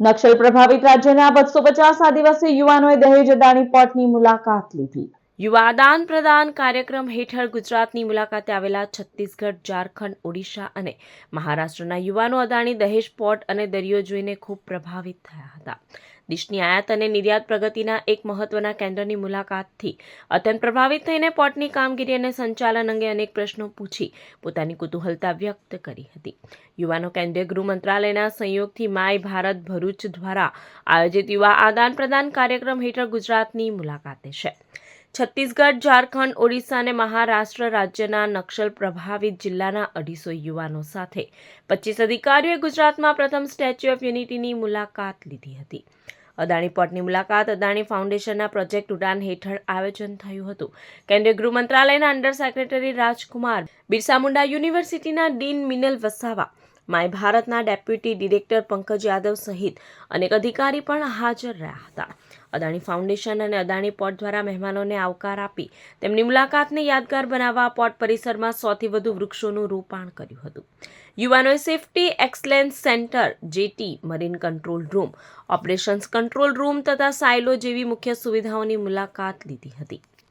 નક્સલ પ્રભાવિત રાજ્યના 250 આદિવાસી યુવાનોએ દહેજ અદાણી પોર્ટની મુલાકાત લીધી. યુવા આદાન પ્રદાન કાર્યક્રમ હેઠળ ગુજરાતની મુલાકાતે આવેલા છત્તીસગઢ, ઝારખંડ, ઓડિશા અને મહારાષ્ટ્રના યુવાનો અદાણી દહેજ પોર્ટ અને દરિયો જોઈને ખૂબ પ્રભાવિત થયા હતા. દેશની આયાત અને નિર્યાત પ્રગતિના એક મહત્વના કેન્દ્રની મુલાકાતથી અત્યંત પ્રભાવિત થઈને પોર્ટની કામગીરી અને સંચાલન અંગે અનેક પ્રશ્નો પૂછી પોતાની કુતૂહલતા વ્યક્ત કરી હતી. યુવાનો કેન્દ્રીય ગૃહ મંત્રાલયના સંયોગથી માય ભારત ભરૂચ દ્વારા આયોજિત યુવા આદાન પ્રદાન કાર્યક્રમ હેઠળ ગુજરાતની મુલાકાતે છે. છત્તીસગઢ, ઝારખંડ, ઓડિશા અને મહારાષ્ટ્ર રાજ્યના નક્સલ પ્રભાવિત જિલ્લાના 250 યુવાનો સાથે 25 અધિકારીઓએ ગુજરાતમાં પ્રથમ સ્ટેચ્યુ ઓફ યુનિટીની મુલાકાત લીધી હતી. અદાણી પોર્ટની મુલાકાત અદાણી ફાઉન્ડેશનના પ્રોજેક્ટ ઉડાન હેઠળ આયોજન થયું હતું. કેન્દ્રીય ગૃહ મંત્રાલયના અંડર સેક્રેટરી રાજકુમાર, બિરસા મુંડા યુનિવર્સિટીના ડીન મિનલ વસાવા, માય ભારતના ડેપ્યુટી ડિરેક્ટર પંકજ યાદવ સહિત અનેક અધિકારી પણ હાજર રહ્યા હતા. અદાણી ફાઉન્ડેશન અને અદાણી પોર્ટ દ્વારા મહેમાનોને આવકાર આપી તેમની મુલાકાતને યાદગાર બનાવવા પોર્ટ પરિસરમાં 100થી વધુ વૃક્ષોનું રોપાણ કર્યું હતું. યુવાનોએ safety excellence centre, jetty, marine control room, operations control room તથા સાયલો જેવી મુખ્ય સુવિધાઓની મુલાકાત લીધી હતી.